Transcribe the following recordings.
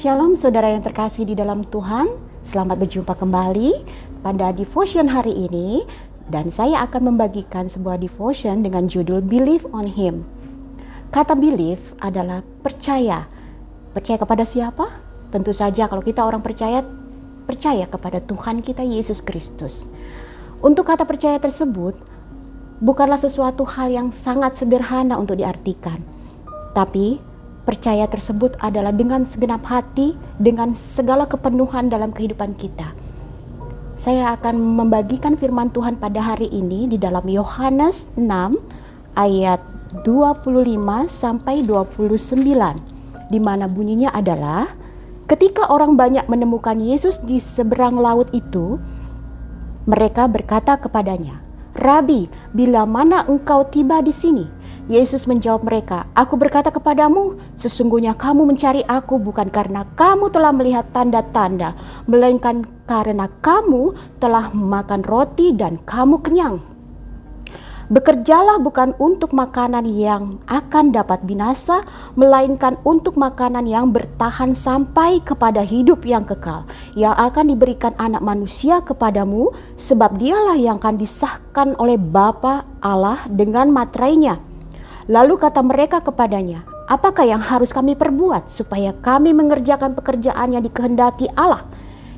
Shalom saudara yang terkasih di dalam Tuhan, selamat berjumpa kembali pada devotion hari ini. Dan saya akan membagikan sebuah devotion dengan judul Believe on Him. Kata believe adalah percaya. Percaya kepada siapa? Tentu saja kalau kita orang percaya kepada Tuhan kita Yesus Kristus. Untuk kata percaya tersebut bukanlah sesuatu hal yang sangat sederhana untuk diartikan. Tapi percaya tersebut adalah dengan segenap hati, dengan segala kepenuhan dalam kehidupan kita. Saya akan membagikan firman Tuhan pada hari ini di dalam Yohanes 6 ayat 25 sampai 29, di mana bunyinya adalah, ketika orang banyak menemukan Yesus di seberang laut itu, mereka berkata kepadanya, "Rabi, bila mana engkau tiba di sini?" Yesus menjawab mereka, "Aku berkata kepadamu, sesungguhnya kamu mencari aku bukan karena kamu telah melihat tanda-tanda, melainkan karena kamu telah makan roti dan kamu kenyang. Bekerjalah bukan untuk makanan yang akan dapat binasa, melainkan untuk makanan yang bertahan sampai kepada hidup yang kekal, yang akan diberikan Anak Manusia kepadamu, sebab dialah yang akan disahkan oleh Bapa Allah dengan materainya." Lalu kata mereka kepadanya, "Apakah yang harus kami perbuat supaya kami mengerjakan pekerjaan yang dikehendaki Allah?"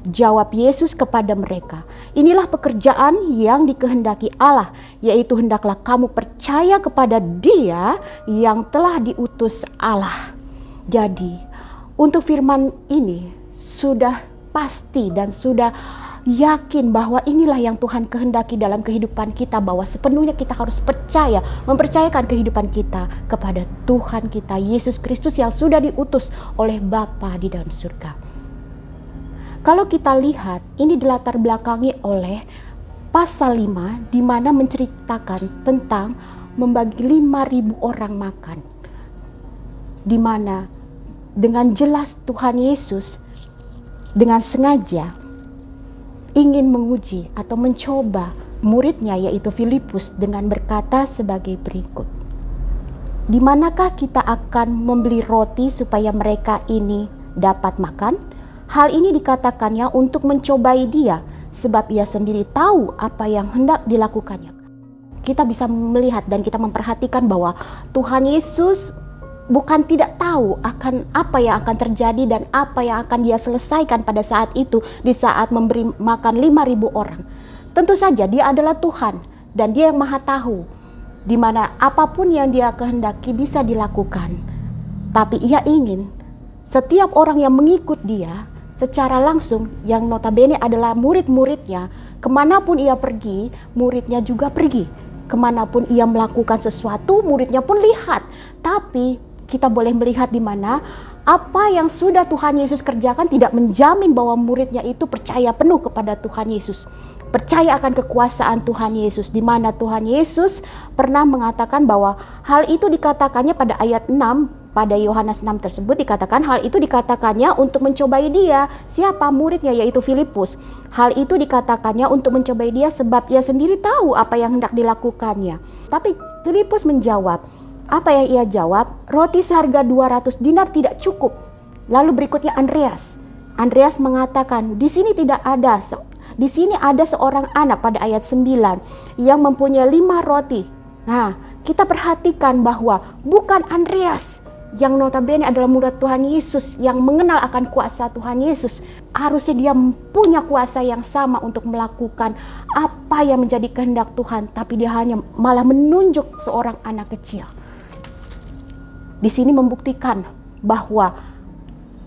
Jawab Yesus kepada mereka, "Inilah pekerjaan yang dikehendaki Allah, yaitu hendaklah kamu percaya kepada Dia yang telah diutus Allah." Jadi, untuk firman ini sudah pasti dan sudah yakin bahwa inilah yang Tuhan kehendaki dalam kehidupan kita, bahwa sepenuhnya kita harus percaya, mempercayakan kehidupan kita kepada Tuhan kita Yesus Kristus yang sudah diutus oleh Bapa di dalam surga. Kalau kita lihat, ini dilatar belakangi oleh pasal 5 di mana menceritakan tentang membagi 5.000 orang makan. Di mana dengan jelas Tuhan Yesus dengan sengaja ingin menguji atau mencoba muridnya yaitu Filipus dengan berkata sebagai berikut, "Di manakah kita akan membeli roti supaya mereka ini dapat makan?" Hal ini dikatakannya untuk mencobai dia, sebab ia sendiri tahu apa yang hendak dilakukannya. Kita bisa melihat dan kita memperhatikan bahwa Tuhan Yesus bukan tidak tahu akan apa yang akan terjadi dan apa yang akan dia selesaikan pada saat itu, di saat memberi makan 5.000 orang. Tentu saja dia adalah Tuhan dan dia yang maha tahu di mana apapun yang dia kehendaki bisa dilakukan. Tapi ia ingin setiap orang yang mengikut dia secara langsung, yang notabene adalah murid-muridnya, kemanapun ia pergi, muridnya juga pergi. Kemanapun ia melakukan sesuatu, muridnya pun lihat. Tapi kita boleh melihat di mana apa yang sudah Tuhan Yesus kerjakan tidak menjamin bahwa muridnya itu percaya penuh kepada Tuhan Yesus. Percaya akan kekuasaan Tuhan Yesus, di mana Tuhan Yesus pernah mengatakan bahwa hal itu dikatakannya pada ayat 6, pada Yohanes 6 tersebut dikatakan hal itu dikatakannya untuk mencobai dia. Siapa? Muridnya, yaitu Filipus. Hal itu dikatakannya untuk mencobai dia sebab ia sendiri tahu apa yang hendak dilakukannya. Tapi Filipus menjawab, apa yang ia jawab? "Roti seharga 200 dinar tidak cukup." Lalu berikutnya Andreas. Andreas mengatakan, di sini ada seorang anak pada ayat 9 yang mempunyai 5 roti. Nah, kita perhatikan bahwa bukan Andreas yang notabene adalah murid Tuhan Yesus, yang mengenal akan kuasa Tuhan Yesus. Harusnya dia punya kuasa yang sama untuk melakukan apa yang menjadi kehendak Tuhan, tapi dia hanya malah menunjuk seorang anak kecil. Di sini membuktikan bahwa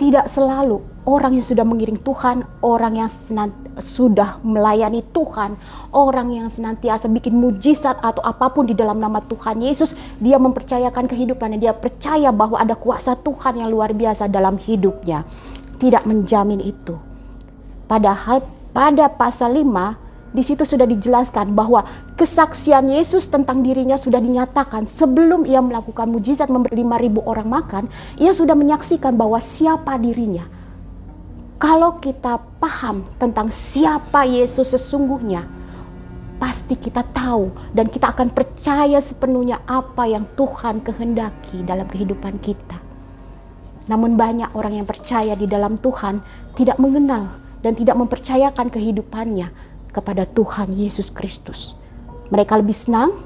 tidak selalu orang yang sudah mengiring Tuhan, orang yang sudah melayani Tuhan, orang yang senantiasa bikin mujizat atau apapun di dalam nama Tuhan Yesus, dia mempercayakan kehidupannya, dia percaya bahwa ada kuasa Tuhan yang luar biasa dalam hidupnya. Tidak menjamin itu. Padahal pada pasal 5 di situ sudah dijelaskan bahwa kesaksian Yesus tentang dirinya sudah dinyatakan sebelum ia melakukan mujizat memberi 5.000 orang makan. Ia sudah menyaksikan bahwa siapa dirinya. Kalau kita paham tentang siapa Yesus sesungguhnya, pasti kita tahu dan kita akan percaya sepenuhnya apa yang Tuhan kehendaki dalam kehidupan kita. Namun banyak orang yang percaya di dalam Tuhan tidak mengenal dan tidak mempercayakan kehidupannya kepada Tuhan Yesus Kristus. Mereka lebih senang,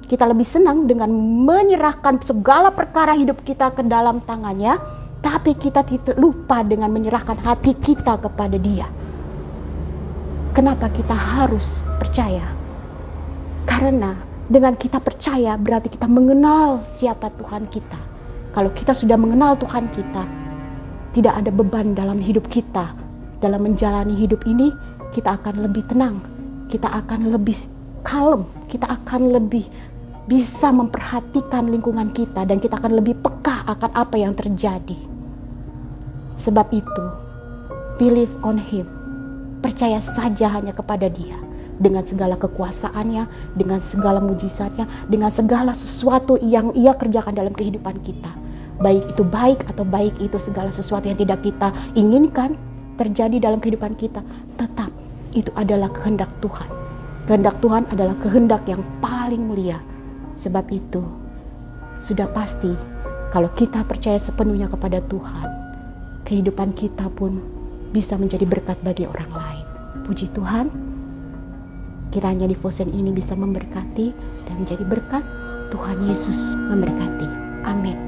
kita lebih senang dengan menyerahkan segala perkara hidup kita ke dalam tangannya, tapi kita tidak lupa dengan menyerahkan hati kita kepada Dia. Kenapa kita harus percaya? Karena dengan kita percaya berarti kita mengenal siapa Tuhan kita. Kalau kita sudah mengenal Tuhan kita, tidak ada beban dalam hidup kita. Dalam menjalani hidup ini, kita akan lebih tenang, kita akan lebih kalem, kita akan lebih bisa memperhatikan lingkungan kita, dan kita akan lebih peka akan apa yang terjadi. Sebab itu, believe on Him. Percaya saja hanya kepada Dia, dengan segala kekuasaannya, dengan segala mujizatnya, dengan segala sesuatu yang Ia kerjakan dalam kehidupan kita. Baik itu baik atau baik itu segala sesuatu yang tidak kita inginkan terjadi dalam kehidupan kita, tetap itu adalah kehendak Tuhan. Kehendak Tuhan adalah kehendak yang paling mulia. Sebab itu, sudah pasti kalau kita percaya sepenuhnya kepada Tuhan, kehidupan kita pun bisa menjadi berkat bagi orang lain. Puji Tuhan, kiranya devotion ini bisa memberkati dan menjadi berkat. Tuhan Yesus memberkati. Amin.